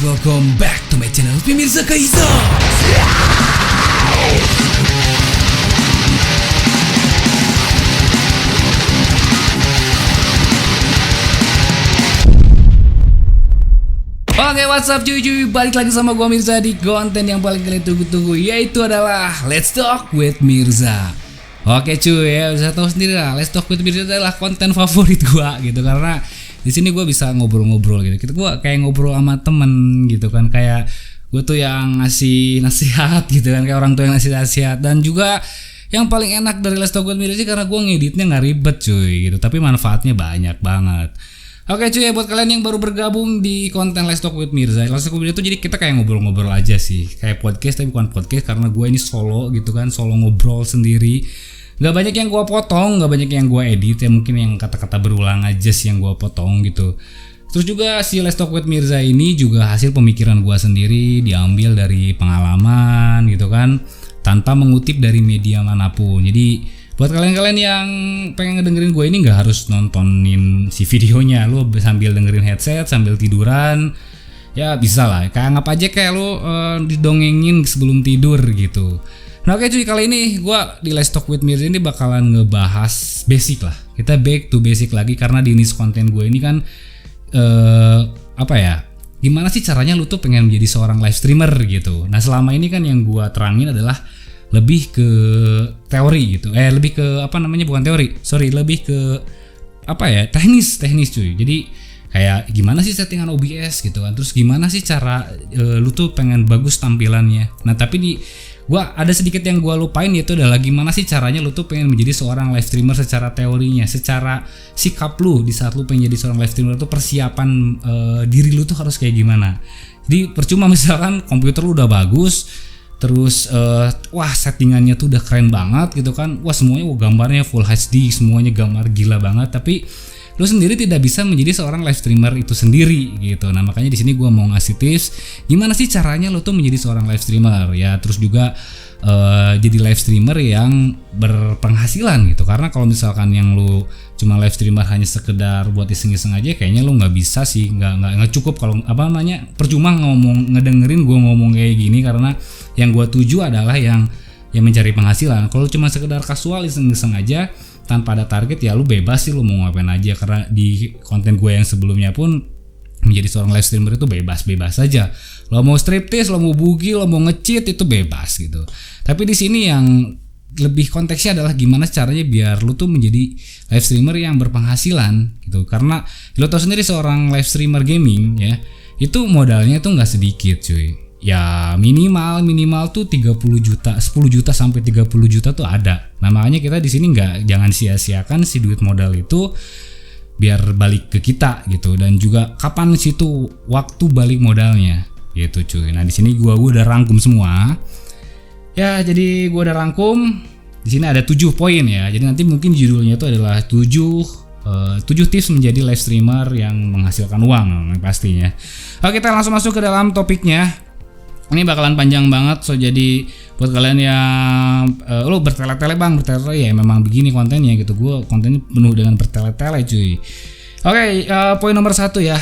welcome back to my channel Pemirsa Kaisa. Oke, what's up cuy, balik lagi sama gua Mirza di konten yang paling kalian tunggu-tunggu, yaitu adalah Let's Talk with Mirza. Oke cuy, ya bisa tahu sendiri lah, Let's Talk with Mirza adalah konten favorit gua gitu, karena di sini gua bisa ngobrol-ngobrol gitu. Gua kayak ngobrol sama temen gitu kan, kayak gua tuh yang ngasih nasihat gitu kan, kayak orang tua yang ngasih nasihat. Dan juga yang paling enak dari Let's Talk with Mirza sih karena gua ngeditnya nggak ribet cuy gitu, tapi manfaatnya banyak banget. Oke cuy, buat kalian yang baru bergabung di konten Let's Talk with Mirza, Let's Talk with Mirza itu jadi kita kayak ngobrol-ngobrol aja sih, kayak podcast tapi bukan podcast karena gue ini solo gitu kan, solo ngobrol sendiri. Gak banyak yang gue potong, gak banyak yang gue edit, ya mungkin yang kata-kata berulang aja sih yang gue potong gitu. Terus juga si Let's Talk with Mirza ini juga hasil pemikiran gue sendiri, diambil dari pengalaman gitu kan, tanpa mengutip dari media manapun. Jadi buat kalian-kalian yang pengen ngedengerin gue ini gak harus nontonin si videonya, lu sambil dengerin headset sambil tiduran ya bisa lah, kayak anggap aja kayak lu didongengin sebelum tidur gitu. Nah oke cuy, kali ini gue di Let's Talk with Mirza ini bakalan ngebahas basic lah, kita back to basic lagi karena di niche konten gue ini kan gimana sih caranya lu tuh pengen menjadi seorang live streamer gitu. Nah selama ini kan yang gue terangin adalah lebih ke teori gitu, lebih ke lebih ke teknis cuy. Jadi kayak gimana sih settingan OBS gitu kan, terus gimana sih cara lu tuh pengen bagus tampilannya. Nah tapi gua ada sedikit yang gua lupain, yaitu adalah gimana sih caranya lu tuh pengen menjadi seorang live streamer secara teorinya, secara sikap lu di saat lu pengen jadi seorang live streamer tuh persiapan diri lu tuh harus kayak gimana. Jadi percuma misalkan komputer lu udah bagus, terus settingannya tuh udah keren banget gitu kan, semuanya gambarnya full HD, semuanya gambar gila banget, tapi lu sendiri tidak bisa menjadi seorang live streamer itu sendiri gitu. Nah makanya di sini gue mau ngasih tips gimana sih caranya lu tuh menjadi seorang live streamer ya, terus juga jadi live streamer yang berpenghasilan gitu. Karena kalau misalkan yang lu cuma live streamer hanya sekedar buat iseng-iseng aja, kayaknya lu nggak bisa sih, nggak cukup kalau percuma ngedengerin gue ngomong kayak gini, karena yang gue tuju adalah yang mencari penghasilan. Kalau cuma sekedar kasual iseng-iseng aja tanpa ada target, ya lu bebas sih, lu mau ngapain aja. Karena di konten gue yang sebelumnya pun menjadi seorang live streamer itu bebas saja. Lo mau striptease, lo mau bugi, lo mau nge-cheat, itu bebas gitu. Tapi di sini yang lebih konteksnya adalah gimana caranya biar lu tuh menjadi live streamer yang berpenghasilan gitu. Karena lo tau sendiri seorang live streamer gaming ya, itu modalnya tuh nggak sedikit cuy. Ya minimal tuh 30 juta, 10 juta sampai 30 juta tuh ada. Nah makanya kita di sini jangan sia-siakan si duit modal itu biar balik ke kita gitu. Dan juga kapan sih tuh waktu balik modalnya gitu cuy. Nah di sini gua udah rangkum semua. Ya jadi gua udah rangkum. Di sini ada 7 poin ya. Jadi nanti mungkin judulnya itu adalah 7 tips menjadi live streamer yang menghasilkan uang pastinya. Oke, kita langsung masuk ke dalam topiknya. Ini bakalan panjang banget, jadi buat kalian yang lo bertele-tele ya memang begini kontennya gitu. Gue kontennya penuh dengan bertele-tele cuy. Oke, poin nomor 1 ya.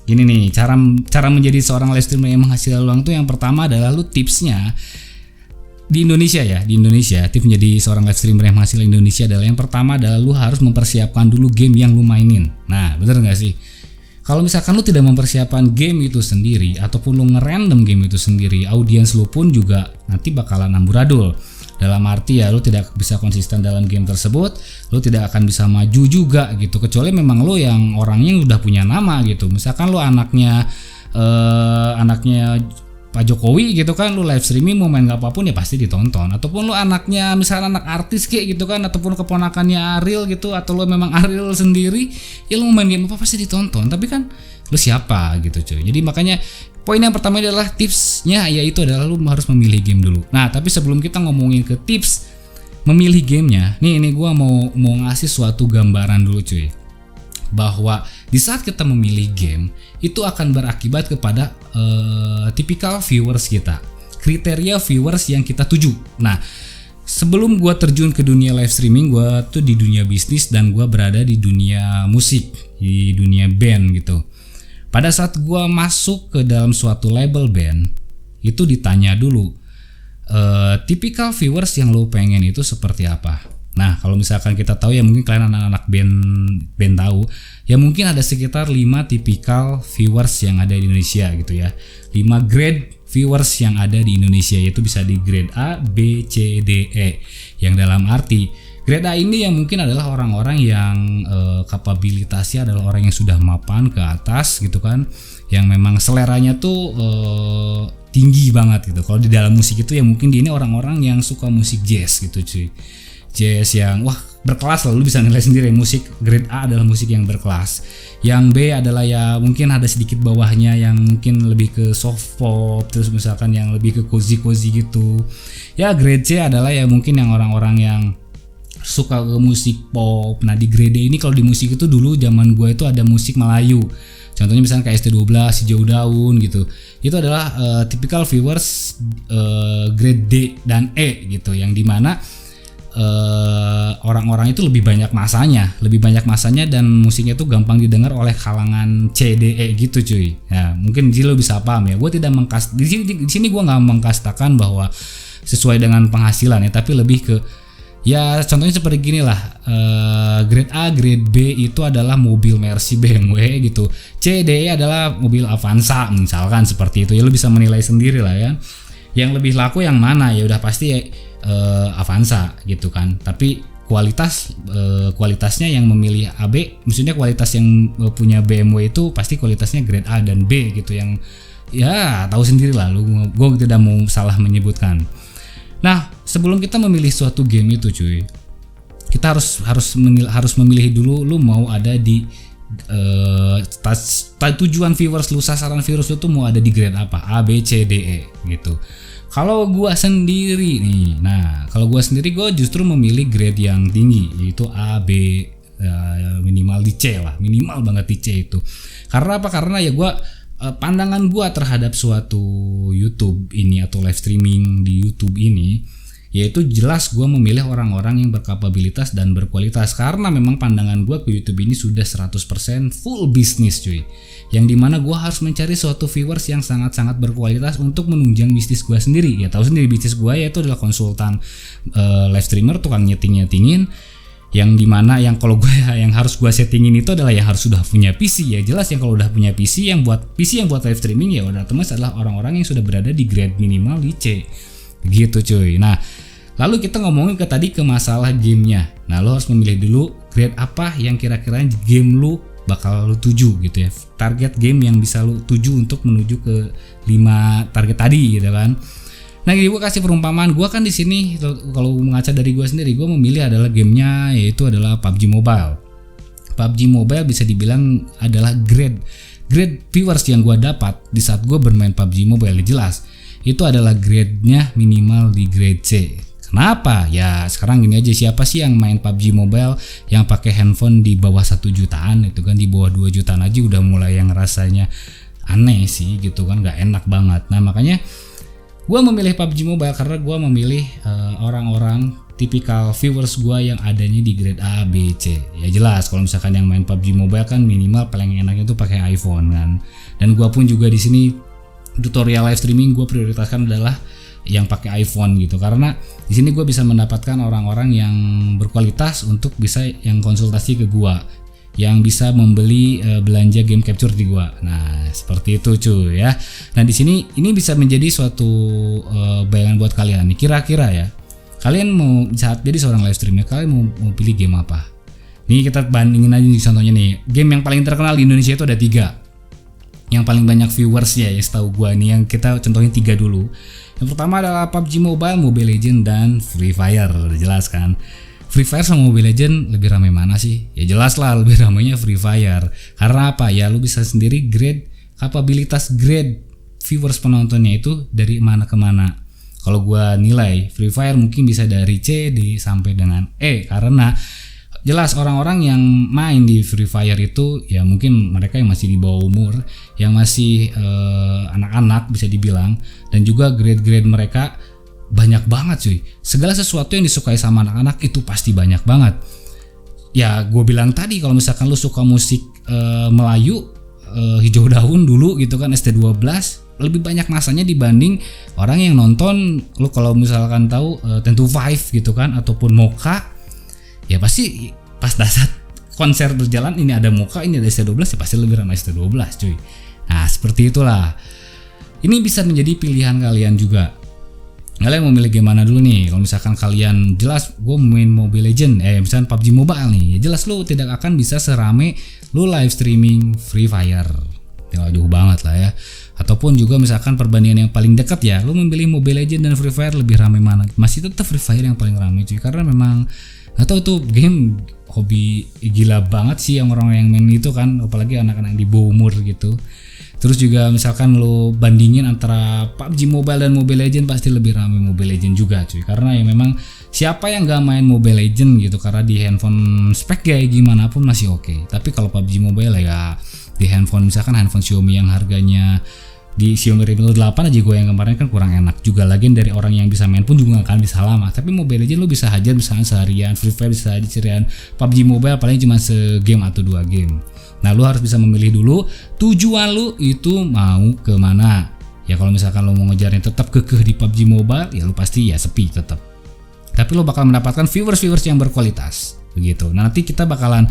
Gini nih, cara menjadi seorang live streamer yang menghasilkan uang tuh yang pertama adalah lu tipsnya di Indonesia ya. Di Indonesia, tips menjadi seorang live streamer yang menghasilkan Indonesia adalah yang pertama adalah lu harus mempersiapkan dulu game yang lu mainin. Nah, bener nggak sih? Kalau misalkan lu tidak mempersiapkan game itu sendiri ataupun lu ngerandom game itu sendiri, audiens lu pun juga nanti bakalan amburadul. Dalam arti ya lu tidak bisa konsisten dalam game tersebut, lu tidak akan bisa maju juga gitu. Kecuali memang lu yang orangnya udah punya nama gitu. Misalkan lu anaknya Pak Jokowi gitu kan, lu live streaming mau main apapun ya pasti ditonton. Ataupun lu anaknya misalnya anak artis kayak gitu kan, ataupun keponakannya Ariel gitu, atau lu memang Ariel sendiri, ya lu mau main game apa pasti ditonton. Tapi kan lu siapa gitu cuy. Jadi makanya poin yang pertama adalah tipsnya, yaitu adalah lu harus memilih game dulu. Nah tapi sebelum kita ngomongin ke tips memilih gamenya, nih gua mau ngasih suatu gambaran dulu cuy, bahwa di saat kita memilih game itu akan berakibat kepada tipikal viewers kita, kriteria viewers yang kita tuju. Nah sebelum gue terjun ke dunia live streaming, gue tuh di dunia bisnis dan gue berada di dunia musik, di dunia band gitu. Pada saat gua masuk ke dalam suatu label band, itu ditanya dulu tipikal viewers yang lo pengen itu seperti apa. Nah, kalau misalkan kita tahu ya, mungkin kalian anak-anak band tahu ya, mungkin ada sekitar 5 tipikal viewers yang ada di Indonesia gitu ya. 5 grade viewers yang ada di Indonesia, yaitu bisa di grade A, B, C, D, E. Yang dalam arti grade A ini yang mungkin adalah orang-orang yang kapabilitasnya adalah orang yang sudah mapan ke atas gitu kan, yang memang seleranya tuh tinggi banget gitu. Kalau di dalam musik itu ya mungkin dia ini orang-orang yang suka musik jazz gitu cuy. Jazz yang wah berkelas lah, lu bisa nilai sendiri, musik grade A adalah musik yang berkelas. Yang B adalah ya mungkin ada sedikit bawahnya yang mungkin lebih ke soft pop, terus misalkan yang lebih ke cozy gitu. Ya grade C adalah ya mungkin yang orang-orang yang suka ke musik pop. Nah di grade D ini kalau di musik itu dulu zaman gue itu ada musik Melayu. Contohnya misalnya kayak ST12, Hijau Daun gitu. Itu adalah typical viewers grade D dan E gitu, yang dimana orang-orang itu lebih banyak masanya dan musiknya tuh gampang didengar oleh kalangan C, D, E gitu cuy. Ya mungkin di sini lo bisa paham ya. Gue tidak di sini gue nggak mengkastakan bahwa sesuai dengan penghasilan ya, tapi lebih ke ya contohnya seperti gini lah, grade A, grade B itu adalah mobil Mercy BMW gitu, C, D, E adalah mobil Avanza misalkan seperti itu ya, lo bisa menilai sendiri lah ya. Yang lebih laku yang mana ya udah pasti Avanza gitu kan, tapi kualitasnya yang memilih AB, maksudnya kualitas yang punya BMW itu pasti kualitasnya grade A dan B gitu, yang ya tahu sendiri lah lu, gue tidak mau salah menyebutkan. Nah sebelum kita memilih suatu game itu cuy, kita harus memilih dulu lu mau ada di tujuan viewers lu, sasaran viewers lu tuh mau ada di grade apa, A, B, C, D, E gitu. Kalau gua sendiri nih, gue justru memilih grade yang tinggi, yaitu A, B, minimal di C lah, minimal banget di C itu. Karena apa? Karena ya pandangan gua terhadap suatu YouTube ini atau live streaming di YouTube ini, yaitu jelas gue memilih orang-orang yang berkapabilitas dan berkualitas, karena memang pandangan gue ke YouTube ini sudah 100% full bisnis cuy, yang dimana gue harus mencari suatu viewers yang sangat-sangat berkualitas untuk menunjang bisnis gue sendiri. Ya tahu sendiri bisnis gue yaitu adalah konsultan live streamer, tukang nyetingin, yang dimana yang kalau gue yang harus gue settingin itu adalah yang harus sudah punya PC. Ya jelas yang kalau udah punya PC yang buat live streaming ya udah otomatis adalah orang-orang yang sudah berada di grade minimal di C gitu cuy. Nah lalu kita ngomongin ke masalah gamenya. Nah lo harus memilih dulu grade apa yang kira-kira game lu bakal lu tuju gitu ya, target game yang bisa lu tuju untuk menuju ke 5 target tadi gitu kan. Nah gue kasih perumpamaan, gue kan di sini kalau mengaca dari gue sendiri, gue memilih adalah gamenya yaitu adalah PUBG Mobile. PUBG Mobile bisa dibilang adalah grade viewers yang gue dapat di saat gue bermain PUBG Mobile, jelas itu adalah grade-nya minimal di grade C. Kenapa? Ya sekarang gini aja, siapa sih yang main PUBG Mobile yang pakai handphone di bawah 1 jutaan itu kan, di bawah 2 jutaan aja udah mulai yang rasanya aneh sih gitu kan, gak enak banget. Nah makanya gue memilih PUBG Mobile karena gue memilih orang-orang tipikal viewers gue yang adanya di grade A, B, C. Ya jelas kalau misalkan yang main PUBG Mobile kan minimal paling enaknya tuh pakai iPhone kan. Dan gue pun juga di sini tutorial live streaming gue prioritaskan adalah yang pakai iPhone gitu, karena di sini gue bisa mendapatkan orang-orang yang berkualitas untuk bisa yang konsultasi ke gue, yang bisa membeli belanja game capture di gue. Nah seperti itu cuy ya. Nah di sini ini bisa menjadi suatu bayangan buat kalian nih, kira-kira ya kalian mau saat jadi seorang live streamer, kalian mau pilih game apa? Nih kita bandingin aja nih, contohnya nih game yang paling terkenal di Indonesia itu ada 3 yang paling banyak viewers ya setahu gua nih, yang kita contohin 3 dulu. Yang pertama adalah PUBG Mobile, Mobile Legends, dan Free Fire. Udah jelas kan? Free Fire sama Mobile Legends lebih ramai mana sih? Ya jelas lah lebih ramainya Free Fire. Karena apa? Ya lu bisa sendiri grade kapabilitas grade viewers penontonnya itu dari mana ke mana. Kalau gua nilai Free Fire mungkin bisa dari C sampai dengan E, karena jelas orang-orang yang main di Free Fire itu ya mungkin mereka yang masih di bawah umur, yang masih anak-anak bisa dibilang, dan juga grade-grade mereka banyak banget cuy. Segala sesuatu yang disukai sama anak-anak itu pasti banyak banget. Ya gue bilang tadi kalau misalkan lu suka musik Melayu, hijau daun dulu gitu kan, ST12 lebih banyak masanya dibanding orang yang nonton. Lu kalau misalkan tahu 10 to 5 gitu kan, ataupun Mocha, ya pasti pas dasar konser berjalan ini ada Mocha, ini ada ST12, ya pasti lebih ramai ST12 cuy. Nah seperti itulah, ini bisa menjadi pilihan kalian juga. Kalian mau milih game mana dulu nih? Kalau misalkan kalian jelas gue main Mobile Legend, misalkan PUBG Mobile nih, ya jelas lu tidak akan bisa serame lu live streaming Free Fire, jauh banget lah ya. Ataupun juga misalkan perbandingan yang paling dekat ya, lu memilih Mobile Legend dan Free Fire, lebih rame mana? Masih tetap Free Fire yang paling rame cuy, karena memang atau itu game hobi gila banget sih yang orang yang main itu kan, apalagi anak-anak di bawah umur gitu. Terus juga misalkan lo bandingin antara PUBG Mobile dan Mobile Legend, pasti lebih ramai Mobile Legend juga cuy, karena ya memang siapa yang gak main Mobile Legend gitu, karena di handphone spek kayak gimana pun masih oke. Tapi kalau PUBG Mobile ya di handphone, misalkan handphone Xiaomi yang harganya di Xiaomi Redmi 8 aja gue yang kemarin kan kurang enak juga, lagian dari orang yang bisa main pun juga gak akan bisa lama. Tapi Mobile Legend lo bisa hajar misalnya seharian, Free Fire bisa hajar seharian, PUBG Mobile paling cuma segame atau 2 game. Nah lu harus bisa memilih dulu tujuan lu itu mau ke mana. Ya kalau misalkan lu mau ngejarnya tetap kekeh di PUBG Mobile, ya lu pasti ya sepi tetap. Tapi lu bakal mendapatkan viewers yang berkualitas begitu. Nah, nanti kita bakalan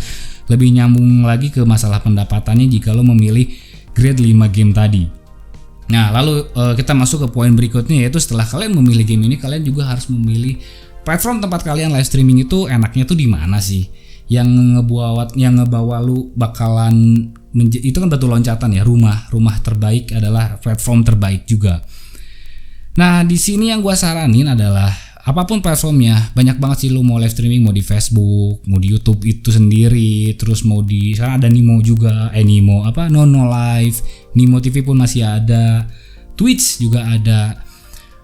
lebih nyambung lagi ke masalah pendapatannya jika lu memilih grade 5 game tadi. Nah lalu kita masuk ke poin berikutnya, yaitu setelah kalian memilih game ini, kalian juga harus memilih platform tempat kalian live streaming itu enaknya tuh di mana sih. Yang ngebawa lu bakalan itu kan batu loncatan ya, rumah terbaik adalah platform terbaik juga. Nah di sini yang gua saranin adalah apapun platformnya, banyak banget sih lu mau live streaming, mau di Facebook, mau di YouTube itu sendiri, terus mau di sana ada Nimo juga, Nono Live, Nimo TV pun masih ada, Twitch juga ada.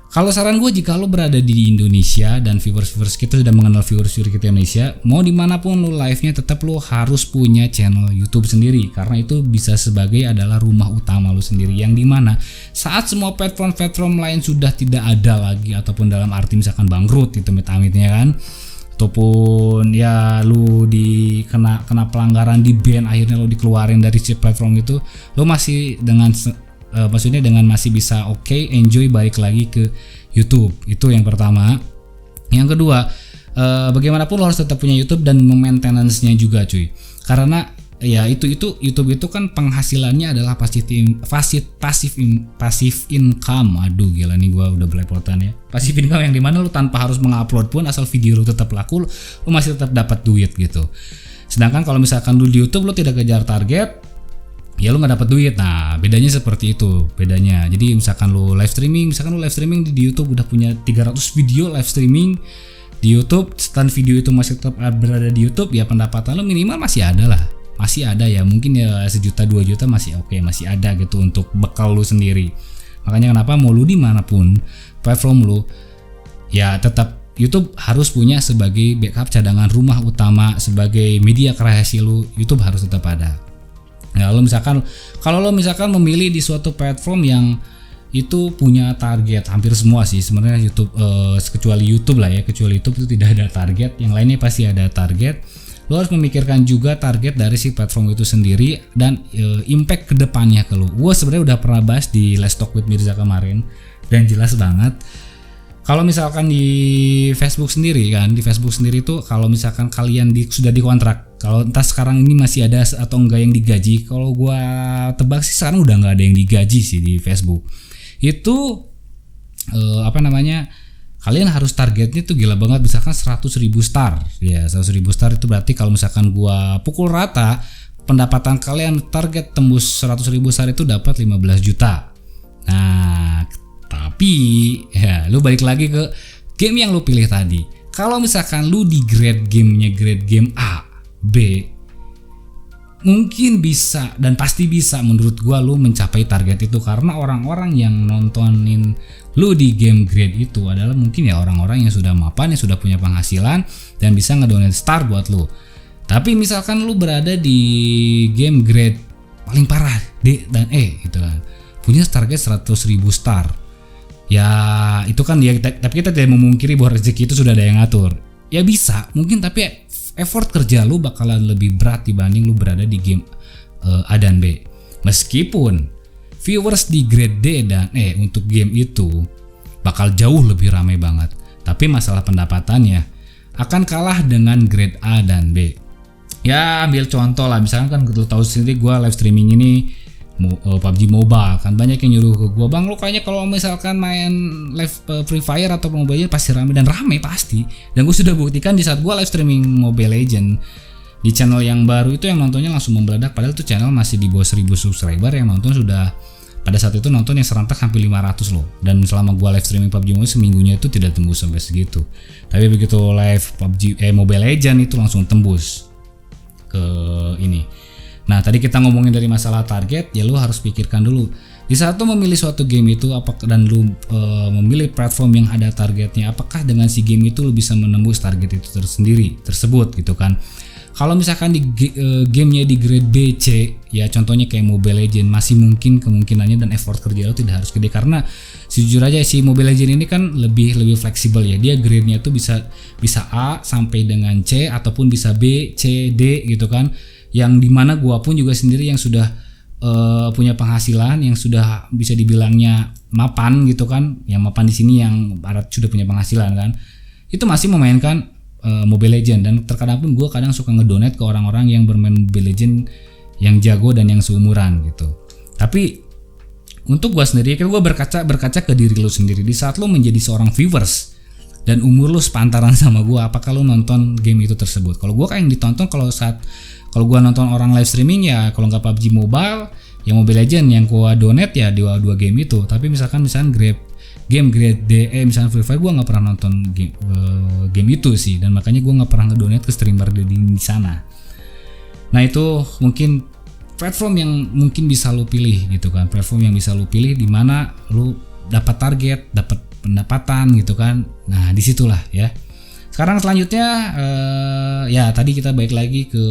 Kalau saran gue, jika lo berada di Indonesia dan viewers kita sudah mengenal viewers kita Indonesia, mau dimanapun lo live-nya tetap lo harus punya channel YouTube sendiri, karena itu bisa sebagai adalah rumah utama lo sendiri, yang dimana saat semua platform lain sudah tidak ada lagi, ataupun dalam arti misalkan bangkrut itu amit-amitnya kan, ataupun ya lu kena pelanggaran, di ban, akhirnya lo dikeluarin dari si platform itu, lo masih dengan maksudnya dengan masih bisa enjoy balik lagi ke YouTube. Itu yang pertama. Yang kedua, bagaimanapun lo harus tetap punya YouTube dan maintenance-nya juga cuy, karena ya itu YouTube itu kan penghasilannya adalah passive income. Aduh gila nih, gua udah belepotan ya. Passive income yang dimana lo tanpa harus mengupload pun, asal video lo tetap laku, lo masih tetap dapat duit gitu. Sedangkan kalau misalkan lu di YouTube lo tidak kejar target, ya lu nggak dapat duit. Nah bedanya seperti itu bedanya. Jadi misalkan lu live streaming di YouTube udah punya 300 video live streaming di YouTube, setelah video itu masih tetap berada di YouTube, ya pendapatan lu minimal masih ada ya, mungkin ya 1 juta 2 juta masih masih ada gitu untuk bekal lu sendiri. Makanya kenapa mau lu dimanapun platform lu, ya tetap YouTube harus punya sebagai backup cadangan rumah utama, sebagai media kreasi lu, YouTube harus tetap ada. Nah, kalau lo misalkan memilih di suatu platform yang itu punya target, hampir semua sih sebenarnya YouTube, kecuali YouTube itu tidak ada target, yang lainnya pasti ada target. Lo harus memikirkan juga target dari si platform itu sendiri dan impact kedepannya ke lo. Gue sebenarnya udah pernah bahas di Let's Talk with Mirza kemarin dan jelas banget. Kalau misalkan di Facebook sendiri tuh, kalau misalkan kalian sudah dikontrak, kalau entah sekarang ini masih ada atau enggak yang digaji, kalau gua tebak sih sekarang udah nggak ada yang digaji sih di Facebook. Itu kalian harus targetnya tuh gila banget, misalkan 100.000 star. Ya 100.000 star itu berarti kalau misalkan gua pukul rata, pendapatan kalian target tembus 100.000 star itu dapat 15 juta. Nah tapi ya lu balik lagi ke game yang lu pilih tadi. Kalau misalkan lu di grade game A, B, mungkin bisa dan pasti bisa menurut gua lu mencapai target itu, karena orang-orang yang nontonin lu di game grade itu adalah mungkin ya orang-orang yang sudah mapan, yang sudah punya penghasilan dan bisa ngedonate star buat lu. Tapi misalkan lu berada di game grade paling parah, D dan E gitu kan, punya target 100.000 star. Ya itu kan ya, tapi kita tidak memungkiri bahwa rezeki itu sudah ada yang ngatur. Ya bisa mungkin, tapi effort kerja lu bakalan lebih berat dibanding lu berada di game A dan B. Meskipun viewers di grade D dan E untuk game itu bakal jauh lebih ramai banget, tapi masalah pendapatannya akan kalah dengan grade A dan B. Ya ambil contoh lah, misalkan kan lu tahu sendiri gue live streaming ini PUBG Mobile, kan banyak yang nyuruh ke gue, bang lu kayaknya kalau misalkan main live Free Fire atau Mobile Legends pasti rame, dan rame pasti. Dan gue sudah buktikan di saat gue live streaming Mobile Legends di channel yang baru itu, yang nontonnya langsung membeledak, padahal tuh channel masih di bawah 1000 subscriber, yang nonton sudah pada saat itu nonton yang serentak hampir 500 loh. Dan selama gue live streaming PUBG Mobile seminggunya itu tidak tembus sampai segitu. Tapi begitu live Mobile Legends itu langsung tembus ke ini. Nah tadi kita ngomongin dari masalah target, ya lu harus pikirkan dulu di saat lu memilih suatu game itu, apakah dan lu memilih platform yang ada targetnya, apakah dengan si game itu lu bisa menembus target itu tersebut gitu kan. Kalau misalkan di gamenya di grade B, C, ya contohnya kayak Mobile Legends, masih mungkin kemungkinannya dan effort kerja lo tidak harus gede, karena jujur aja si Mobile Legends ini kan lebih fleksibel ya. Dia grade-nya tuh bisa A sampai dengan C, ataupun bisa B, C, D gitu kan. Yang dimana gua pun juga sendiri yang sudah punya penghasilan, yang sudah bisa dibilangnya mapan gitu kan. Yang mapan di sini yang sudah punya penghasilan kan, itu masih memainkan Mobile Legends. Dan terkadang pun gue kadang suka ngedonate ke orang-orang yang bermain Mobile Legends yang jago dan yang seumuran gitu. Tapi untuk gue sendiri kan gue berkaca ke diri lu sendiri. Di saat lu menjadi seorang viewers dan umur lu sepantaran sama gue, apakah lu nonton game itu tersebut? Kalau gue kayak yang ditonton, kalau gue nonton orang live streaming ya, kalau nggak PUBG Mobile ya Mobile Legends, yang gue donate ya dua game itu. Tapi misalkan game grade DE misalnya Free Fire, gue nggak pernah nonton game itu sih, dan makanya gue nggak pernah ngedonate ke streamer di sana. Nah itu mungkin platform yang mungkin bisa lu pilih gitu kan, platform yang bisa lu pilih di mana lu dapat target, dapat pendapatan gitu kan. Nah disitulah ya. Sekarang selanjutnya ya tadi kita balik lagi ke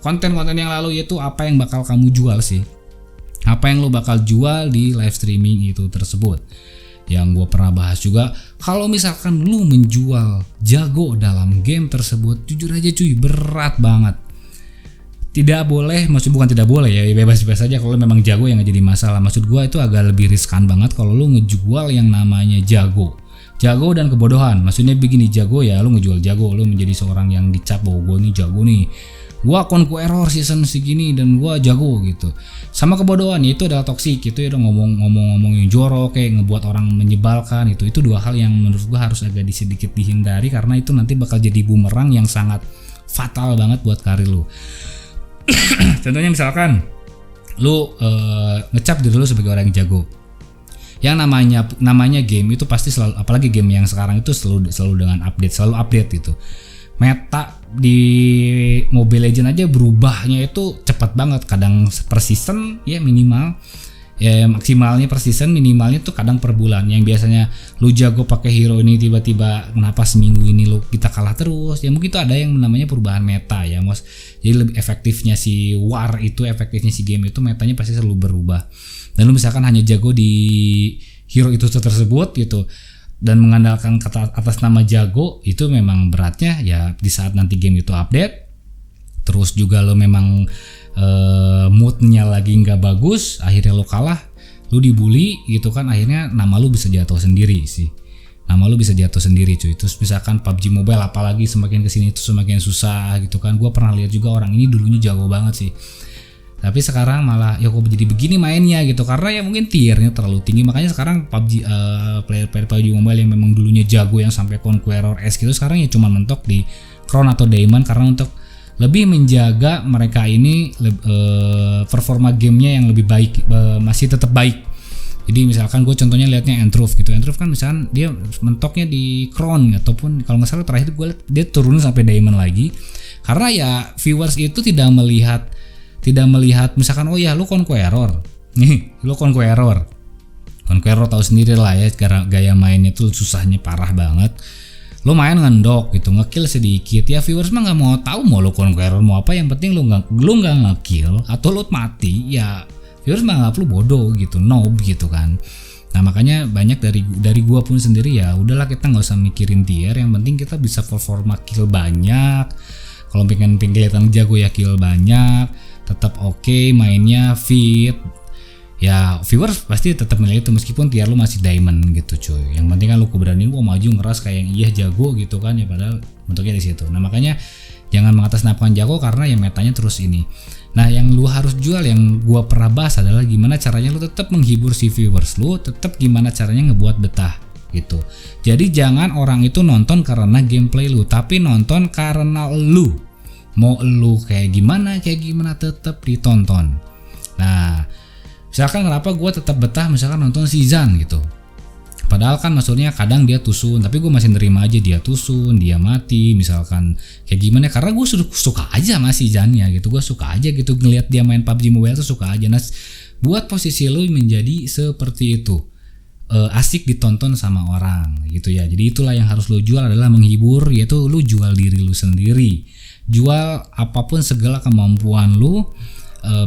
konten-konten yang lalu, yaitu apa yang bakal kamu jual sih, apa yang lu bakal jual di live streaming itu tersebut. Yang gue pernah bahas juga, kalau misalkan lu menjual jago dalam game tersebut, jujur aja cuy, berat banget. Tidak boleh, bukan tidak boleh ya, bebas-bebas aja kalau memang jago yang nggak jadi masalah. Maksud gue itu agak lebih riskan banget kalau lu ngejual yang namanya jago dan kebodohan. Maksudnya begini, jago ya lu ngejual jago, lu menjadi seorang yang dicap bahwa gue nih jago nih, gua akunku error season segini dan gua jago gitu. Sama kebodohan, itu adalah toksik, itu ya udah ngomong yang jorok, kayak ngebuat orang menyebalkan. Itu dua hal yang menurut gua harus agak sedikit dihindari, karena itu nanti bakal jadi bumerang yang sangat fatal banget buat karir lu. Contohnya misalkan lu ngecap diri lu sebagai orang yang jago. Yang namanya game itu pasti selalu, apalagi game yang sekarang itu selalu dengan selalu update gitu. Meta di Mobile Legends aja berubahnya itu cepat banget, kadang per season ya minimal, ya maksimalnya per season, minimalnya tuh kadang per bulan. Yang biasanya lu jago pakai hero ini, tiba-tiba kenapa seminggu ini lu kita kalah terus, ya mungkin itu ada yang namanya perubahan meta ya Mas. Jadi lebih efektifnya si war itu, efektifnya si game itu, metanya pasti selalu berubah. Dan lu misalkan hanya jago di hero itu tersebut gitu, dan mengandalkan kata atas nama jago, itu memang beratnya ya di saat nanti game itu update. Terus juga lo memang moodnya lagi nggak bagus, akhirnya lo kalah, lo dibully gitu kan, akhirnya nama lo bisa jatuh sendiri sih. Nama lo bisa jatuh sendiri cuy. Terus misalkan PUBG Mobile apalagi semakin kesini itu semakin susah gitu kan. Gue pernah lihat juga orang ini dulunya jago banget sih, tapi sekarang malah ya kok jadi begini mainnya gitu, karena ya mungkin tiernya terlalu tinggi. Makanya sekarang player PUBG Mobile yang memang dulunya jago yang sampai Conqueror S gitu, sekarang ya cuma mentok di Crown atau Diamond, karena untuk lebih menjaga mereka ini performa gamenya yang lebih baik, masih tetap baik. Jadi misalkan gue contohnya liatnya Entruff gitu, Entruff kan misalkan dia mentoknya di Crown, ataupun kalau nggak salah terakhir gue liat dia turun sampai Diamond lagi, karena ya viewers itu tidak melihat misalkan oh ya lu Conqueror nih, lu Conqueror tahu sendiri lah ya, gaya mainnya tuh susahnya parah banget. Lu main ngendok gitu, ngekill sedikit, ya viewers mah nggak mau tahu mau lu Conqueror mau apa, yang penting lu nggak ngekill atau lu mati, ya viewers mah nggak perlu bodoh gitu, noob gitu kan. Nah makanya banyak dari gua pun sendiri ya udahlah, kita nggak usah mikirin tier, yang penting kita bisa performa kill banyak. Kalau pengen kelihatan jago ya kill banyak. tetap oke, mainnya fit, ya viewers pasti tetap nilai itu meskipun tier lu masih diamond gitu cuy. Yang penting kan lu keberanian gua maju ngeras kayak yang iya jago gitu kan ya, padahal bentuknya di situ. Nah makanya jangan mengatasnamakan jago karena ya metanya terus ini. Nah yang lu harus jual yang gua pernah bahas adalah gimana caranya lu tetap menghibur si viewers lu, tetap gimana caranya ngebuat betah gitu. Jadi jangan orang itu nonton karena gameplay lu, tapi nonton karena lu. Mau lu kayak gimana tetap ditonton. Nah misalkan kenapa gue tetap betah misalkan nonton si Zan gitu. Padahal kan maksudnya kadang dia tusun, tapi gue masih nerima aja dia tusun, dia mati misalkan kayak gimana, karena gue suka aja sama si Zannya gitu. Gue suka aja gitu ngelihat dia main PUBG Mobile tuh suka aja. Nah buat posisi lu menjadi seperti itu, asik ditonton sama orang gitu ya. Jadi itulah yang harus lu jual adalah menghibur, yaitu lu jual diri lu sendiri, jual apapun segala kemampuan lu,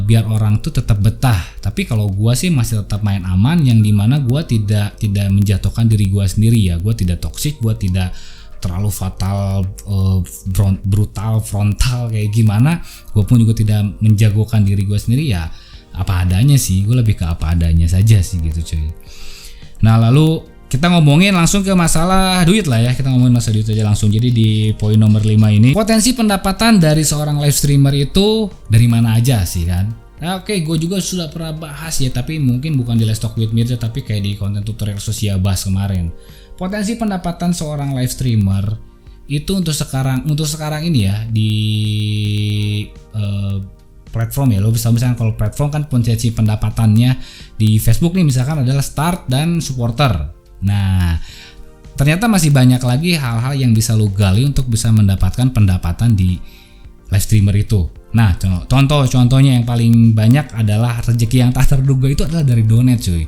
biar orang tuh tetap betah. Tapi kalau gua sih masih tetap main aman, yang dimana gua tidak menjatuhkan diri gua sendiri ya. Gua tidak toksik, gua tidak terlalu fatal, brutal, frontal kayak gimana. Gua pun juga tidak menjagokan diri gua sendiri ya. Apa adanya sih, gua lebih ke apa adanya saja sih gitu cuy. Nah lalu kita ngomongin langsung ke masalah duit lah ya. Kita ngomongin masalah duit aja langsung. Jadi di poin nomor 5 ini, potensi pendapatan dari seorang live streamer itu dari mana aja sih kan. Nah, oke, gue juga sudah pernah bahas ya, tapi mungkin bukan di Let's Talk with Mirza, tapi kayak di konten tutorial Sosiabas kemarin. Potensi pendapatan seorang live streamer itu untuk sekarang ini ya di platform ya. Lo bisa misalkan kalau platform kan potensi pendapatannya di Facebook nih misalkan adalah start dan supporter. Nah, ternyata masih banyak lagi hal-hal yang bisa lo gali untuk bisa mendapatkan pendapatan di live streamer itu. Nah, contohnya yang paling banyak adalah rezeki yang tak terduga itu adalah dari donate cuy.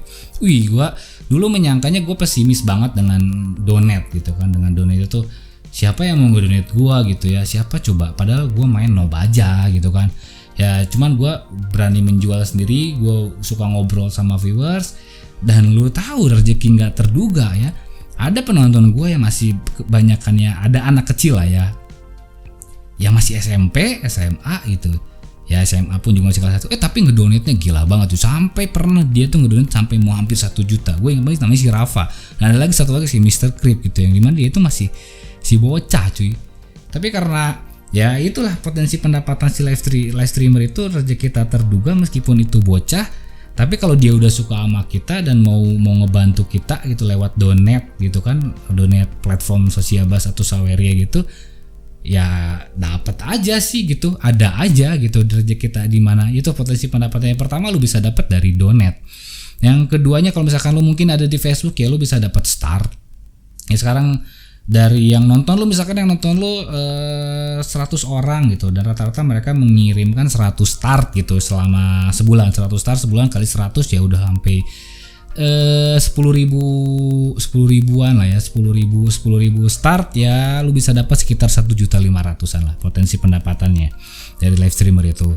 Gua dulu menyangkanya gue pesimis banget dengan donate gitu kan. Dengan donate itu siapa yang mau nge-donate gue gitu ya, siapa coba, padahal gue main nob aja gitu kan. Ya cuman gue berani menjual sendiri, gue suka ngobrol sama viewers. Dan lu tahu rezeki nggak terduga ya, ada penonton gue yang masih kebanyakannya ada anak kecil lah ya, yang masih SMP, SMA gitu ya, SMA pun juga masih kelas 1, tapi ngedonate-nya gila banget tuh, sampai pernah dia tuh ngedonate sampai mau hampir 1 juta. Gue yang namanya si Rafa, dan ada lagi satu lagi si Mr. Creep gitu, yang dimana dia itu masih si bocah cuy. Tapi karena ya itulah potensi pendapatan si live streamer itu rezeki tak terduga, meskipun itu bocah. Tapi kalau dia udah suka sama kita dan mau ngebantu kita gitu lewat donate gitu kan, donate platform Sosiabas atau Saweria gitu, ya dapat aja sih gitu, ada aja gitu rezeki kita di mana. Itu potensi pendapatan yang pertama lu bisa dapat dari donate. Yang keduanya kalau misalkan lu mungkin ada di Facebook ya, lu bisa dapat start. Ya sekarang dari yang nonton lu, misalkan yang nonton lu 100 orang gitu, dan rata-rata mereka mengirimkan 100 start gitu selama sebulan. 100 start sebulan kali 100 ya udah sampai 10.000-an lah ya, 10.000 start ya, lu bisa dapat sekitar 1.500.000-an lah potensi pendapatannya dari live streamer itu.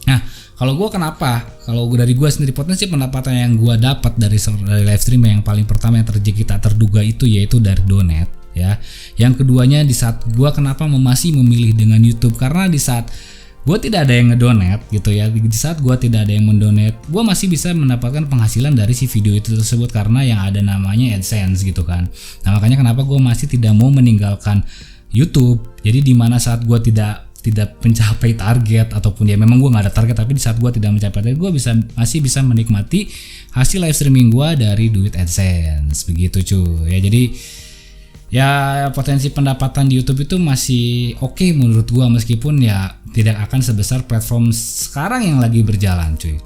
Nah kalau gue kenapa, kalau dari gue sendiri potensi pendapatan yang gue dapat dari live streamer yang paling pertama yang rezeki tak terduga itu yaitu dari donate ya. Yang keduanya di saat gue kenapa masih memilih dengan YouTube, karena di saat gue tidak ada yang ngedonate gitu ya, di saat gue tidak ada yang mendonate, gue masih bisa mendapatkan penghasilan dari si video itu tersebut karena yang ada namanya AdSense gitu kan. Nah makanya kenapa gue masih tidak mau meninggalkan YouTube. Jadi di mana saat gue tidak mencapai target, ataupun ya memang gue nggak ada target, tapi di saat gue tidak mencapai target, gue masih bisa menikmati hasil live streaming gue dari duit AdSense begitu cuy ya. Jadi ya potensi pendapatan di YouTube itu masih oke menurut gua, meskipun ya tidak akan sebesar platform sekarang yang lagi berjalan cuy.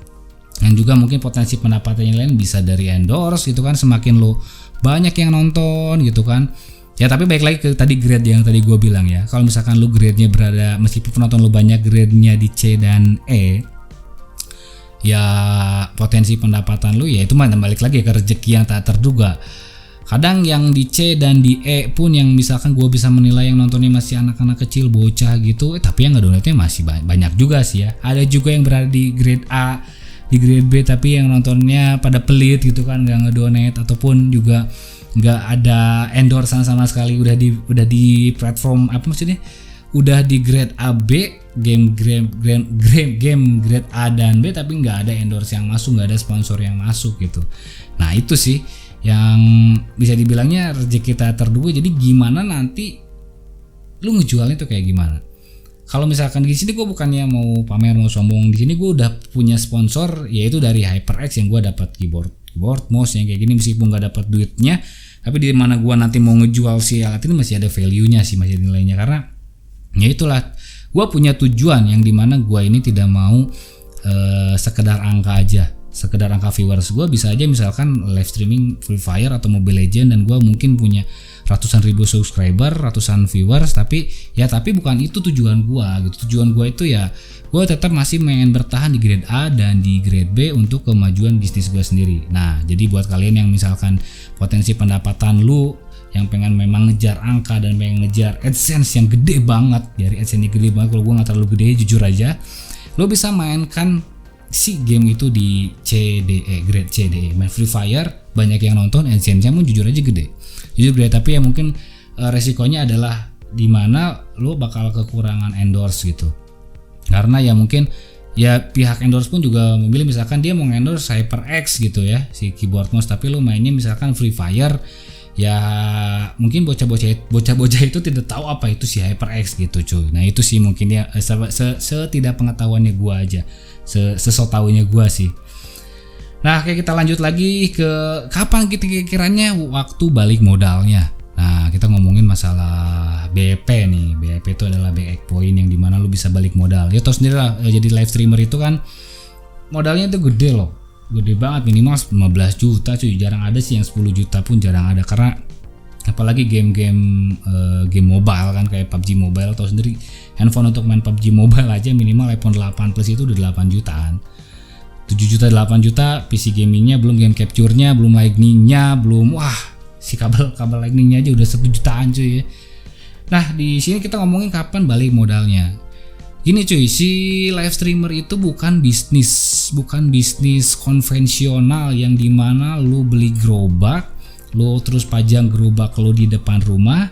Dan juga mungkin potensi pendapatan yang lain bisa dari endorse gitu kan, semakin lo banyak yang nonton gitu kan. Ya tapi baik lagi ke tadi grade yang tadi gua bilang ya, kalau misalkan lo grade-nya berada, meskipun penonton lo banyak grade-nya di C dan E, ya potensi pendapatan lo ya itu mah balik lagi ke rezeki yang tak terduga. Kadang yang di C dan di E pun yang misalkan gue bisa menilai yang nontonnya masih anak-anak kecil, bocah gitu, tapi yang ngedonate-nya masih banyak juga sih ya. Ada juga yang berada di grade A, di grade B, tapi yang nontonnya pada pelit gitu kan, nggak ngedonate, ataupun juga nggak ada endorse sama sekali, udah di platform apa maksudnya, udah di grade A B, game grade A dan B, tapi nggak ada endorse yang masuk, nggak ada sponsor yang masuk gitu. Nah itu sih yang bisa dibilangnya rezeki kita terduga. Jadi gimana nanti lu ngejualnya tuh kayak gimana? Kalau misalkan di sini gue bukannya mau pamer mau sombong, di sini gue udah punya sponsor yaitu dari HyperX yang gue dapat keyboard mouse yang kayak gini, meskipun nggak dapat duitnya, tapi di mana gue nanti mau ngejual si alat ini masih ada value-nya sih, masih ada nilainya, karena ya itulah gue punya tujuan yang dimana gue ini tidak mau sekedar angka aja, sekedar angka viewers. Gue bisa aja misalkan live streaming Free Fire atau Mobile Legends dan gue mungkin punya ratusan ribu subscriber, ratusan viewers, tapi bukan itu tujuan gue gitu. Tujuan gue itu ya gue tetap masih pengen bertahan di grade A dan di grade B untuk kemajuan bisnis gue sendiri. Nah jadi buat kalian yang misalkan potensi pendapatan lu yang pengen memang ngejar angka dan pengen ngejar AdSense yang gede banget, dari AdSense yang gede banget, kalau gue nggak terlalu gede jujur aja, lo bisa mainkan si game itu di CDE, grade CDE, main Free Fire, banyak yang nonton, AdSense-nya pun jujur gede, tapi ya mungkin resikonya adalah dimana lo bakal kekurangan endorse gitu, karena ya mungkin ya pihak endorse pun juga memilih, misalkan dia mau endorse HyperX gitu ya, si keyboard mouse, tapi lo mainnya misalkan Free Fire, ya mungkin bocah-bocah itu tidak tahu apa itu si HyperX gitu cuy. Nah itu sih mungkin ya setidak pengetahuannya gue aja, sesotaunya gue sih. Nah kayak kita lanjut lagi ke kapan kiranya waktu balik modalnya. Nah kita ngomongin masalah BEP nih. BEP itu adalah back point yang dimana lu bisa balik modal. Ya tau sendiri lah, jadi live streamer itu kan modalnya itu gede loh, gede banget, minimal 15 juta cuy. Jarang ada sih yang 10 juta pun jarang ada, karena apalagi game mobile kan kayak PUBG Mobile, atau sendiri handphone untuk main PUBG Mobile aja minimal iPhone 8 Plus itu udah 8 jutaan, 7 juta 8 juta, PC gamingnya belum game capture-nya, belum lightning-nya, belum si kabel lightning-nya aja udah 1 jutaan cuy ya. Nah di sini kita ngomongin kapan balik modalnya. Gini cuy, si live streamer itu bukan bisnis konvensional yang dimana lu beli gerobak, lu terus pajang gerobak lu di depan rumah,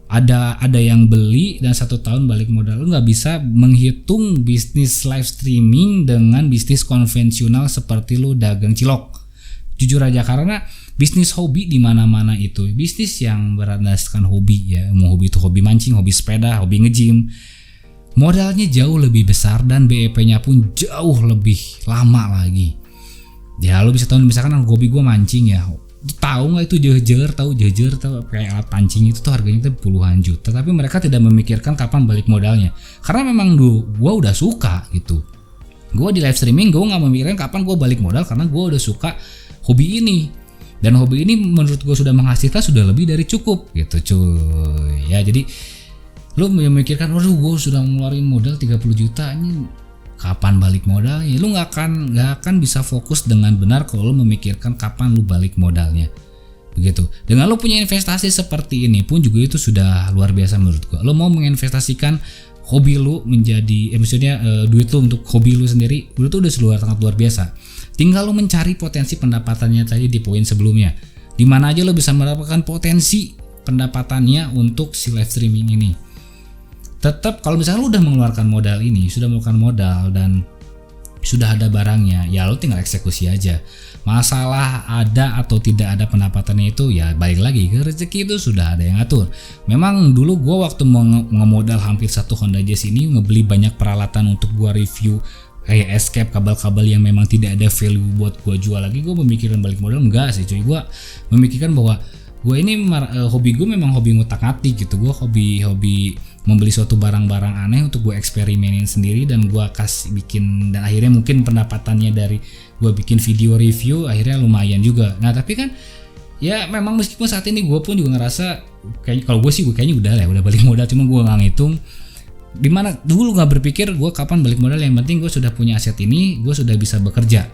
ada yang beli dan 1 tahun balik modal. Lu nggak bisa menghitung bisnis live streaming dengan bisnis konvensional seperti lu dagang cilok. Jujur aja, karena bisnis hobi di mana-mana itu bisnis yang berdasarkan hobi ya, mau hobi itu hobi mancing, hobi sepeda, hobi nge-gym, modalnya jauh lebih besar dan BEP-nya pun jauh lebih lama lagi. Ya lo bisa tahu misalkan hobi gue mancing ya, tahu nggak itu jejer tahu kayak alat pancing itu tuh harganya tuh puluhan juta, tapi mereka tidak memikirkan kapan balik modalnya, karena memang gue udah suka gitu. Gue di live streaming gue nggak memikirkan kapan gue balik modal, karena gue udah suka hobi ini, dan hobi ini menurut gue sudah menghasilkan sudah lebih dari cukup gitu cuy ya. Jadi lu memikirkan, waduh gue sudah ngeluarin modal 30 juta, ini kapan balik modalnya? Lu nggak akan bisa fokus dengan benar kalau lu memikirkan kapan lu balik modalnya. Begitu. Dengan lu punya investasi seperti ini pun juga itu sudah luar biasa menurut gue. Lu mau menginvestasikan hobi lu menjadi, duit lu untuk hobi lu sendiri, itu udah sangat luar biasa. Tinggal lu mencari potensi pendapatannya tadi di poin sebelumnya. Di mana aja lu bisa mendapatkan potensi pendapatannya untuk si live streaming ini. Tetap kalau misalnya lu udah mengeluarkan modal ini, sudah mengeluarkan modal dan sudah ada barangnya, ya lu tinggal eksekusi aja. Masalah ada atau tidak ada pendapatannya itu ya balik lagi ke rezeki, itu sudah ada yang atur. Memang dulu gua waktu ngemodal hampir 1 Honda Jazz ini, ngebeli banyak peralatan untuk gua review kayak escape, kabel-kabel yang memang tidak ada value buat gua jual lagi, gua memikirkan balik modal enggak sih cuy. Gua memikirkan bahwa gua ini hobi gue memang hobi ngutak-ngatik gitu. Gua hobi membeli suatu barang-barang aneh untuk gue eksperimenin sendiri dan gue bikin, dan akhirnya mungkin pendapatannya dari gue bikin video review akhirnya lumayan juga. Nah tapi kan ya memang meskipun saat ini gue pun juga ngerasa kayaknya kalau gue sih kayaknya udah balik modal, cuma gue nggak ngitung dimana dulu nggak berpikir gue kapan balik modal. Yang penting gue sudah punya aset ini, gue sudah bisa bekerja.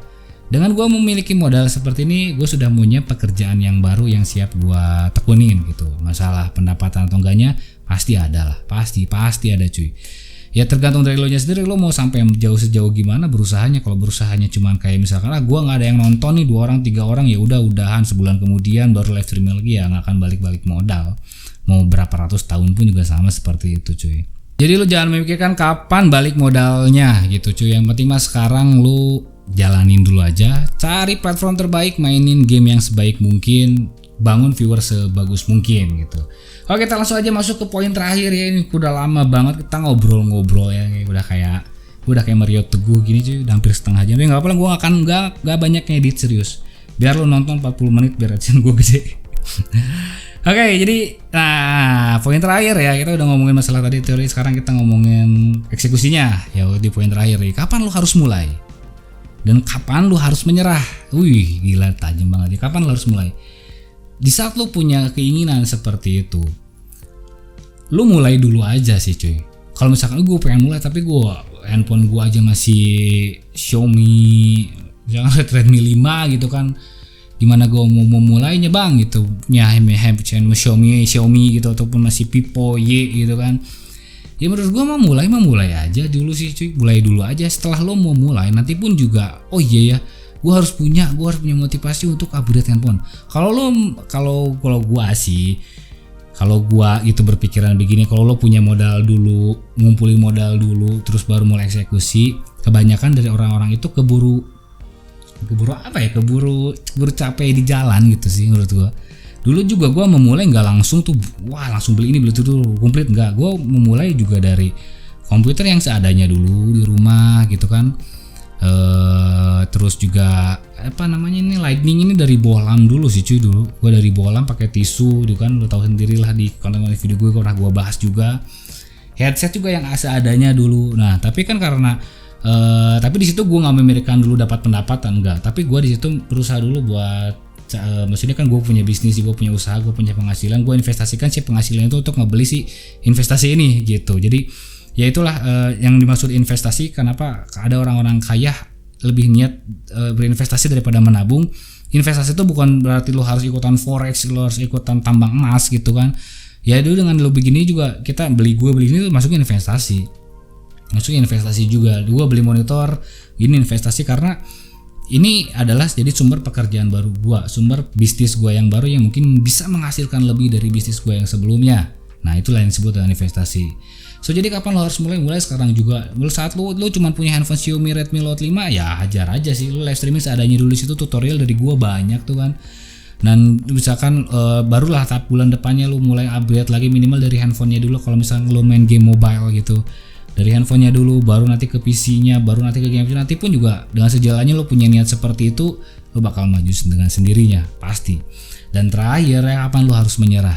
Dengan gue memiliki modal seperti ini, gue sudah punya pekerjaan yang baru yang siap gue tekunin gitu. Masalah pendapatan atau enggaknya pasti ada lah, pasti ada cuy. Ya tergantung dari lo nya sendiri, lo mau sampai sejauh gimana berusahanya. Kalau berusahanya cuman kayak misalkan gue nggak ada yang nonton nih, 2 orang 3 orang, ya udahan sebulan kemudian baru live streaming lagi, ya nggak akan balik modal. Mau berapa ratus tahun pun juga sama seperti itu cuy. Jadi lu jangan memikirkan kapan balik modalnya gitu cuy. Yang penting mah sekarang lu jalanin dulu aja, cari platform terbaik, mainin game yang sebaik mungkin, bangun viewer sebagus mungkin gitu. Oke, kita langsung aja masuk ke poin terakhir ya. Ini udah lama banget kita ngobrol-ngobrol ya, udah kayak Mario Teguh gini cuy, udah hampir setengah jam. Tapi nggak apa-apa, gue akan nggak banyak ngedit, serius. Biar lo nonton 40 menit biar aja gue gede. Oke, jadi poin terakhir ya, kita udah ngomongin masalah tadi teori, sekarang kita ngomongin eksekusinya. Ya di poin terakhir nih, kapan lu harus mulai? Dan kapan lu harus menyerah? Wih, gila tajam banget ya. Kapan lu harus mulai? Di saat lu punya keinginan seperti itu, lu mulai dulu aja sih cuy. Kalau misalkan gue pengen mulai tapi handphone gue aja masih Xiaomi, jangan Redmi 5 gitu kan. Gimana gue mau mulainya bang gitu, Xiaomi gitu, ataupun masih Vivo Y gitu kan. Ya menurut gue mah mulai aja dulu sih cuy, mulai dulu aja. Setelah lo mau mulai nanti pun juga, oh iya ya, gue harus punya motivasi untuk upgrade handphone. Kalau gue itu berpikiran begini, kalau lo punya modal dulu, ngumpulin modal dulu, terus baru mulai eksekusi, kebanyakan dari orang-orang itu keburu capek di jalan gitu sih menurut gua. Dulu juga gua memulai nggak langsung tuh, langsung beli ini beli itu dulu komplit, nggak. Gua memulai juga dari komputer yang seadanya dulu di rumah gitu kan. Terus juga ini lightning ini dari bohlam dulu sih cuy. Dulu gua dari bohlam pakai tisu gitu kan, lo tahu sendiri lah, di konten video gue pernah gua bahas juga. Headset juga yang seadanya dulu. Nah tapi kan karena tapi di situ gue nggak memikirkan dulu dapat pendapatan, enggak. Tapi gue di situ berusaha dulu buat, maksudnya kan gue punya bisnis, gue punya usaha, gue punya penghasilan, gue investasikan sih penghasilan itu untuk ngebeli si investasi ini gitu. Jadi ya itulah yang dimaksud investasi. Kenapa ada orang-orang kaya lebih niat berinvestasi daripada menabung. Investasi itu bukan berarti lo harus ikutan forex, lo harus ikutan tambang emas gitu kan. Ya dulu dengan lo begini juga, kita beli ini tuh masuknya investasi. Maksudnya investasi juga, gue beli monitor ini investasi, karena ini adalah jadi sumber pekerjaan baru gue, sumber bisnis gue yang baru yang mungkin bisa menghasilkan lebih dari bisnis gue yang sebelumnya. Nah itulah yang disebut dengan investasi. So jadi kapan lo harus mulai sekarang juga. Saat lo cuma punya handphone Xiaomi Redmi Note 5, ya hajar aja sih, lo live streaming seadanya dulu. Situ tutorial dari gue banyak tuh kan. Dan misalkan barulah tahap bulan depannya lo mulai upgrade lagi, minimal dari handphonenya dulu. Kalau misalkan lo main game mobile gitu, dari handphonenya dulu, baru nanti ke PC-nya, baru nanti ke game. Nanti pun juga dengan sejalannya lo punya niat seperti itu, lo bakal maju dengan sendirinya pasti. Dan terakhir ya, kapan lo harus menyerah?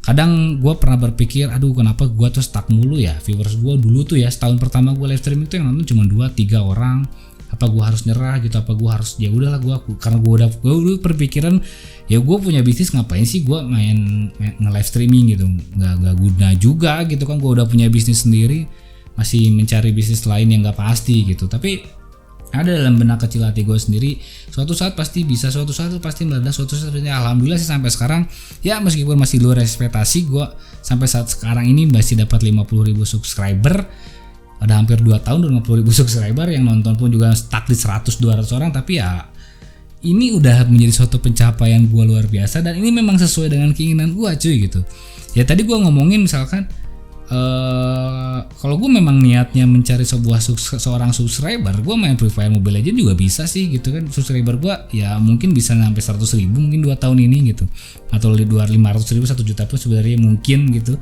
Kadang gue pernah berpikir, aduh kenapa gue tuh stuck mulu ya. Viewers gue dulu tuh ya, setahun pertama gue live streaming tuh yang nonton cuma 2-3 orang. Apa gue harus nyerah gitu? Apa gue harus, ya udahlah karena gue udah berpikiran ya gue punya bisnis, ngapain sih gue main nge-live streaming gitu, nggak guna juga gitu kan. Gue udah punya bisnis sendiri, masih mencari bisnis lain yang gak pasti gitu. Tapi ada dalam benak kecil hati gue sendiri, suatu saat pasti bisa, suatu saat pasti meledak, suatu saat ini. Alhamdulillah sih sampai sekarang ya, meskipun masih luar ekspektasi, gue sampai saat sekarang ini masih dapat 50.000 subscriber. Ada hampir 2 tahun 50.000 subscriber, yang nonton pun juga stuck di 100-200 orang. Tapi ya ini udah menjadi suatu pencapaian gue luar biasa, dan ini memang sesuai dengan keinginan gue cuy gitu. Ya tadi gue ngomongin misalkan kalau gue memang niatnya mencari seorang subscriber, gue main Free Fire Mobile Legends juga bisa sih gitu kan. Subscriber gue ya mungkin bisa sampai 100.000 mungkin 2 tahun ini gitu, atau 500.000, 1 juta pun sebenarnya mungkin gitu.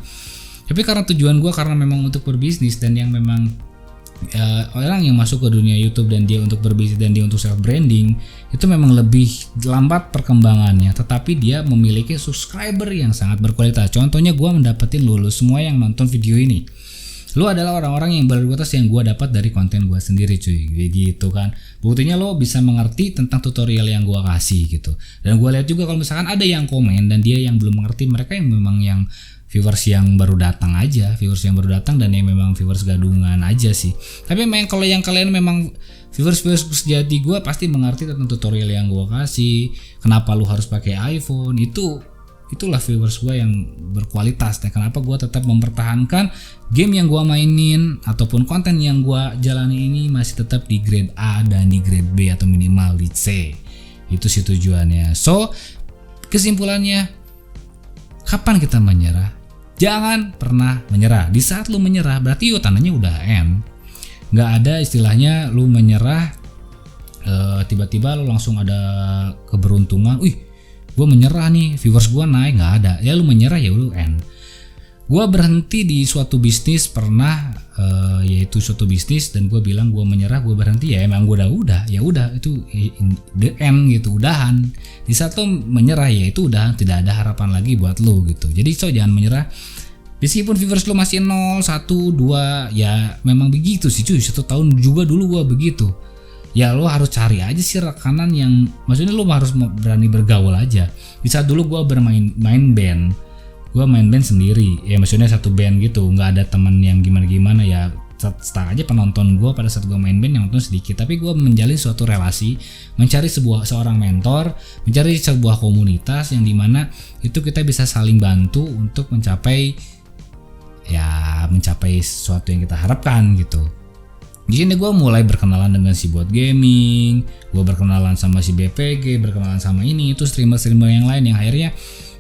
Tapi karena tujuan gue karena memang untuk berbisnis, dan yang memang orang yang masuk ke dunia YouTube dan dia untuk berbisnis dan dia untuk self branding, itu memang lebih lambat perkembangannya, tetapi dia memiliki subscriber yang sangat berkualitas. Contohnya gue mendapetin lu semua yang nonton video ini, lu adalah orang-orang yang berkualitas yang gue dapat dari konten gue sendiri cuy, gitu kan. Buktinya lo bisa mengerti tentang tutorial yang gue kasih gitu. Dan gue lihat juga kalau misalkan ada yang komen dan dia yang belum mengerti, mereka yang memang yang viewers yang baru datang dan yang memang viewers gadungan aja sih. Tapi memang kalau yang kalian memang viewers sejati gue, pasti mengerti tentang tutorial yang gue kasih, kenapa lu harus pakai iPhone, itulah viewers gue yang berkualitas. Dan kenapa gue tetap mempertahankan game yang gue mainin ataupun konten yang gue jalani ini masih tetap di grade A dan di grade B atau minimal di C. Itu sih tujuannya. So kesimpulannya, kapan kita menyerah? Jangan pernah menyerah. Di saat lu menyerah berarti tandanya udah end. Nggak ada istilahnya lu menyerah tiba-tiba lu langsung ada keberuntungan. Gue menyerah nih, viewers gue naik. Nggak ada. Ya lu menyerah ya lu end. Gue berhenti di suatu bisnis pernah, yaitu suatu bisnis, dan gue bilang gue menyerah, gue berhenti, ya emang gue udah itu the end gitu, udahan. Di saat lo menyerah ya itu udah tidak ada harapan lagi buat lo gitu. Jadi jangan menyerah. Meskipun viewers lo masih 0, 1, 2, ya memang begitu sih cuy. 1 tahun juga dulu gue begitu. Ya lo harus cari aja sih rekanan yang, maksudnya lo harus berani bergaul aja. Di saat dulu gue main band. Gue main band sendiri, ya maksudnya satu band gitu, nggak ada teman yang gimana ya. Setengah aja penonton gue pada saat gue main band yang nonton sedikit, tapi gue menjalin suatu relasi, mencari seorang mentor, mencari sebuah komunitas yang dimana itu kita bisa saling bantu untuk mencapai sesuatu yang kita harapkan gitu. Di sini gue mulai berkenalan dengan si Bot Gaming, gue berkenalan sama si BPG, berkenalan sama itu streamer yang lain yang akhirnya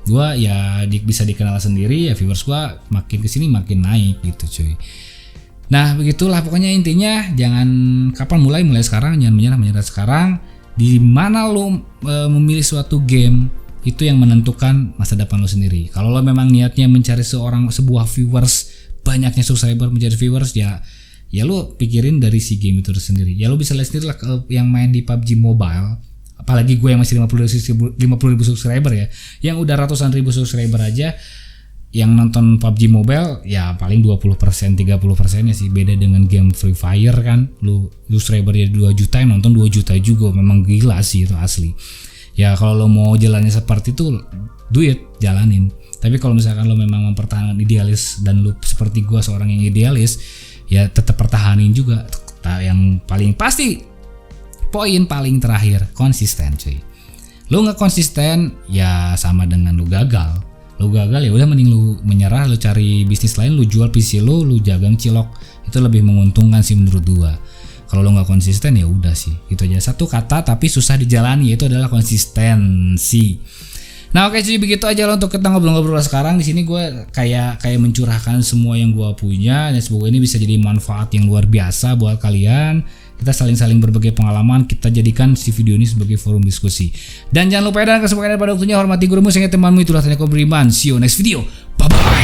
gue ya bisa dikenal sendiri, ya viewers gue makin kesini makin naik gitu cuy. Nah begitulah pokoknya intinya, jangan mulai sekarang, jangan menyerah sekarang. Di mana lo memilih suatu game itu yang menentukan masa depan lo sendiri. Kalau lo memang niatnya mencari sebuah viewers, banyaknya subscriber, mencari viewers, ya lo pikirin dari si game itu sendiri. Ya lo bisa lihat sendiri lah yang main di PUBG Mobile. Apalagi gue yang masih 50 ribu subscriber ya, yang udah ratusan ribu subscriber aja yang nonton PUBG Mobile ya paling 20%, 30% ya sih. Beda dengan game Free Fire kan, lu subscribernya 2 juta yang nonton 2 juta juga. Memang gila sih itu asli. Ya kalau lo mau jalannya seperti itu, duit jalanin. Tapi kalau misalkan lo memang mempertahankan idealis dan lo seperti gue seorang yang idealis, ya tetap pertahanin juga. Yang paling pasti, poin paling terakhir, konsisten cuy. Lu nggak konsisten ya sama dengan lu gagal. Lu gagal ya udah mending lu menyerah, lu cari bisnis lain, lu jual PC lu jagang cilok. Itu lebih menguntungkan sih menurut gua. Kalau lu nggak konsisten ya udah sih. Gitu aja, satu kata tapi susah dijalani, yaitu adalah konsistensi. Nah oke cuy, begitu aja loh untuk kita ngobrol-ngobrol sekarang. Di sini gue kayak mencurahkan semua yang gue punya, dan semoga ini bisa jadi manfaat yang luar biasa buat kalian. Kita saling berbagi pengalaman, kita jadikan si video ini sebagai forum diskusi. Dan jangan lupa dan kesempatan pada waktunya, hormati gurumu, saya temanmu, itulah tanya kau beriman. See you next video, bye bye.